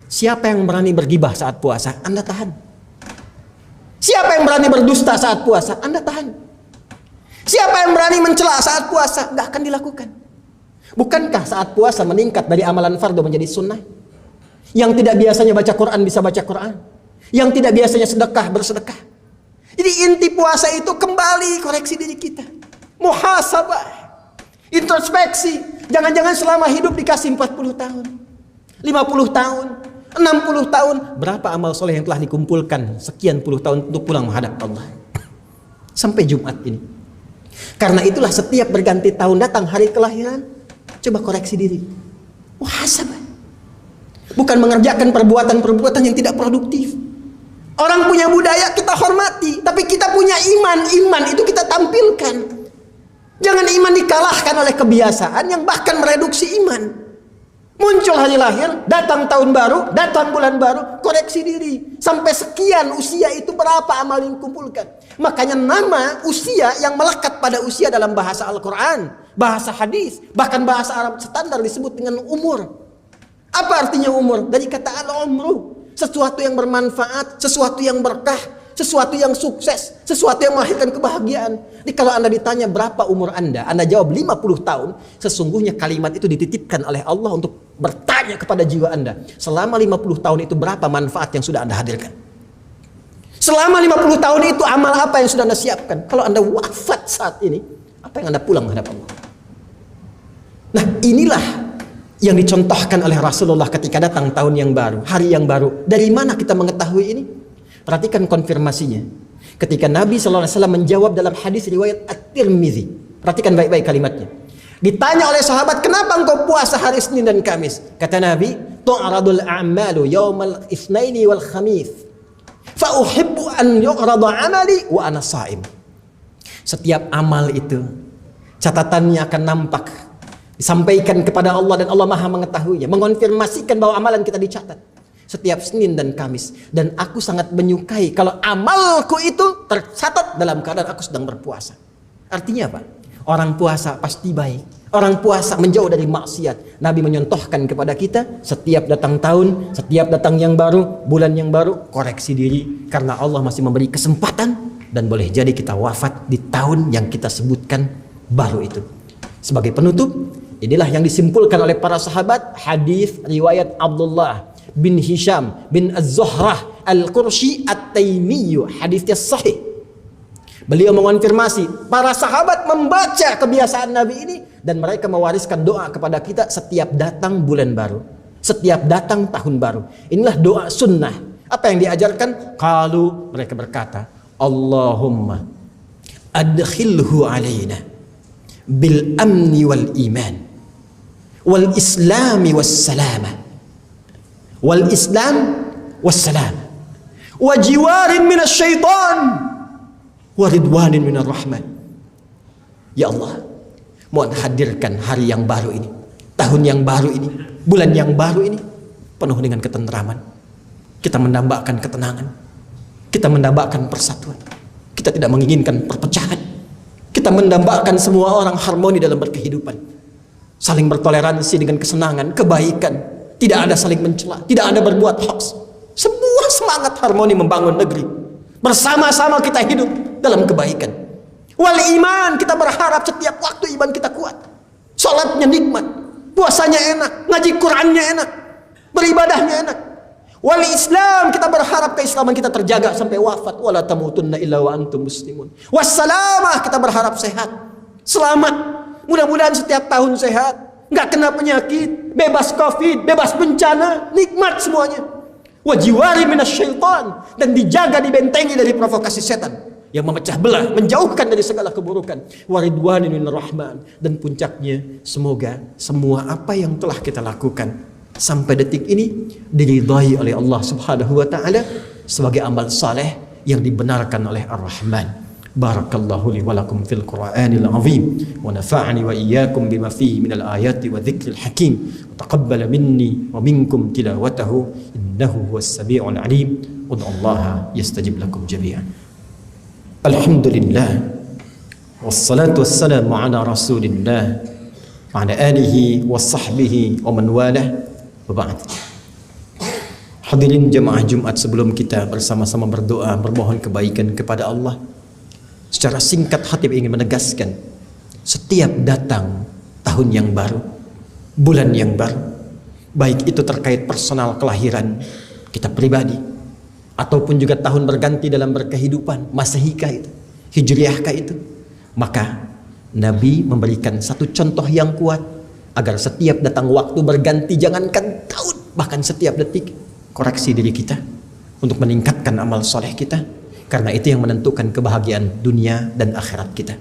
Siapa yang berani bergibah saat puasa? Anda tahan. Siapa yang berani berdusta saat puasa? Anda tahan. Siapa yang berani mencela saat puasa? Nggak akan dilakukan. Bukankah saat puasa meningkat dari amalan fardu menjadi sunnah? Yang tidak biasanya baca Quran bisa baca Quran. Yang tidak biasanya sedekah bersedekah. Jadi inti puasa itu kembali koreksi diri kita. Muhasabah. Introspeksi. Jangan-jangan selama hidup dikasih 40 tahun. 50 tahun. 60 tahun. Berapa amal soleh yang telah dikumpulkan sekian puluh tahun untuk pulang menghadap Allah. Sampai Jumat ini. Karena itulah setiap berganti tahun datang hari kelahiran, coba koreksi diri. Muhasabah. Bukan mengerjakan perbuatan-perbuatan yang tidak produktif. Orang punya budaya kita hormati, tapi kita punya iman. Iman itu kita tampilkan. Jangan iman dikalahkan oleh kebiasaan yang bahkan mereduksi iman. Muncul hari lahir, datang tahun baru, datang bulan baru, koreksi diri. Sampai sekian usia itu berapa amal yang dikumpulkan. Makanya nama usia yang melekat pada usia dalam bahasa Al-Quran, bahasa hadis, bahkan bahasa Arab standar disebut dengan umur. Apa artinya umur? Dari kata al-umru. Sesuatu yang bermanfaat, sesuatu yang berkah, sesuatu yang sukses, sesuatu yang melahirkan kebahagiaan. Jadi kalau Anda ditanya berapa umur Anda jawab 50 tahun, sesungguhnya kalimat itu dititipkan oleh Allah untuk bertanya kepada jiwa Anda. Selama 50 tahun itu berapa manfaat yang sudah Anda hadirkan? Selama 50 tahun itu amal apa yang sudah Anda siapkan? Kalau Anda wafat saat ini, apa yang Anda pulang menghadap Allah? Nah, inilah yang dicontohkan oleh Rasulullah ketika datang tahun yang baru, hari yang baru. Dari mana kita mengetahui ini? Perhatikan konfirmasinya. Ketika Nabi SAW menjawab dalam hadis riwayat At-Tirmidzi. Perhatikan baik-baik kalimatnya. Ditanya oleh sahabat, kenapa engkau puasa hari Senin dan Kamis? Kata Nabi, tu'radul a'malu yawmal itsnaini wal khamis. Fa uhibbu an yu'rada 'amali wa ana sha'im. Setiap amal itu catatannya akan nampak, disampaikan kepada Allah dan Allah Maha mengetahuinya, mengonfirmasikan bahwa amalan kita dicatat setiap Senin dan Kamis. Dan aku sangat menyukai kalau amalku itu tercatat dalam keadaan aku sedang berpuasa. Artinya apa? Orang puasa pasti baik. Orang puasa menjauh dari maksiat. Nabi menyontohkan kepada kita, setiap datang tahun, setiap datang yang baru, bulan yang baru, koreksi diri. Karena Allah masih memberi kesempatan, dan boleh jadi kita wafat di tahun yang kita sebutkan baru itu. Sebagai penutup, inilah yang disimpulkan oleh para sahabat, hadis riwayat Abdullah bin Hisham bin Az-Zuhrah Al-Qurshi At-Taimiyyu, hadisnya sahih. Beliau mengonfirmasi, para sahabat membaca kebiasaan Nabi ini dan mereka mewariskan doa kepada kita setiap datang bulan baru, setiap datang tahun baru. Inilah doa sunnah. Apa yang diajarkan? Qalu, mereka berkata, Allahumma adkhilhu alaina bil amni wal iman wal islami was salama wal islam was salam wa jiwarin minas syaitan wa ridwanin minar rahman. Ya Allah, mohon hadirkan hari yang baru ini, tahun yang baru ini, bulan yang baru ini penuh dengan ketentraman. Kita mendambakan ketenangan, kita mendambakan persatuan, kita tidak menginginkan perpecahan. Kita mendambakan semua orang harmoni dalam berkehidupan, saling bertoleransi dengan kesenangan, kebaikan, tidak ada saling mencela, tidak ada berbuat hoax. Sebuah semangat harmoni membangun negeri. Bersama-sama kita hidup dalam kebaikan. Wal iman, kita berharap setiap waktu iman kita kuat. Salatnya nikmat, puasanya enak, ngaji Qur'annya enak, beribadahnya enak. Wal Islam, kita berharap keislaman kita terjaga sampai wafat. Wala tamutunna illa wa antum muslimun. Wassalamah, kita berharap sehat, selamat. Mudah-mudahan setiap tahun sehat, nggak kena penyakit, bebas covid, bebas bencana, nikmat semuanya. Wajiwari minasyaitan, dan dijaga, dibentengi dari provokasi setan yang memecah belah, menjauhkan dari segala keburukan. Waridwanin minar rahman, dan puncaknya semoga semua apa yang telah kita lakukan sampai detik ini diridhai oleh Allah Subhanahu wa taala sebagai amal saleh yang dibenarkan oleh Ar-Rahman. Barakallahu li wa lakum fil Qur'anil azim wa nafa'ani wa iyyakum bima fihi minal ayati wa dzikril hakim. Taqabbala minni wa minkum tilawatahu innahu huwas samiul alim. Ud'ullaha yastajib lakum jami'an. Alhamdulillah wassalatu wassalamu ala Rasulillah wa ala alihi wa sahbihi wa man walah. Wa ba'd. Hadirin jemaah Jumat, sebelum kita bersama-sama berdoa bermohon kebaikan kepada Allah, secara singkat Khatib ingin menegaskan, setiap datang tahun yang baru, bulan yang baru, baik itu terkait personal kelahiran kita pribadi, ataupun juga tahun berganti dalam berkehidupan, Masehikah itu, Hijriahkah itu, maka Nabi memberikan satu contoh yang kuat agar setiap datang waktu berganti, jangankan tahun, bahkan setiap detik, koreksi diri kita untuk meningkatkan amal soleh kita, karena itu yang menentukan kebahagiaan dunia dan akhirat kita.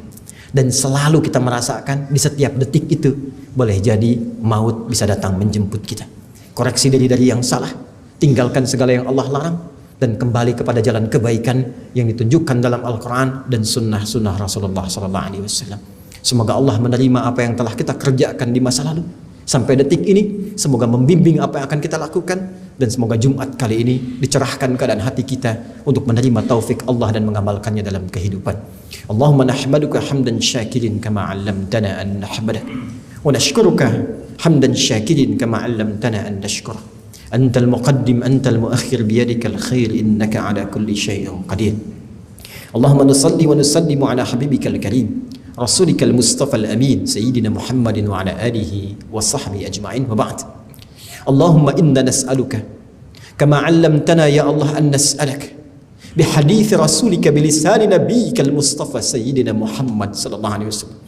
Dan selalu kita merasakan di setiap detik itu boleh jadi maut bisa datang menjemput kita. Koreksi diri dari yang salah, tinggalkan segala yang Allah larang, dan kembali kepada jalan kebaikan yang ditunjukkan dalam Al-Quran dan sunnah-sunnah Rasulullah SAW. Semoga Allah menerima apa yang telah kita kerjakan di masa lalu sampai detik ini. Semoga membimbing apa yang akan kita lakukan, dan semoga Jumat kali ini dicerahkan keadaan hati kita untuk menerima taufik Allah dan mengamalkannya dalam kehidupan. Allahumma nahmaduka hamdan syakirin kama 'allamtana an nahmadak, wa nashkuruka hamdan syakirin kama 'allamtana an nashkura. Antal muqaddim antal muakhir biyadikal khair innaka 'ala kulli syai'in qadir. Allahumma nusalli wa nusallimu ala habibikal karim Rasulikal Mustafa al-Amin Sayyidina Muhammadin wa ala alihi wa sahbihi ajma'in, wa ba'd. Allahumma inna nas'aluka kama 'allamtana ya Allah an nas'alak bihadith rasulika bilisani nabiyyikal Mustafa Sayyidina Muhammad sallallahu alaihi wasallam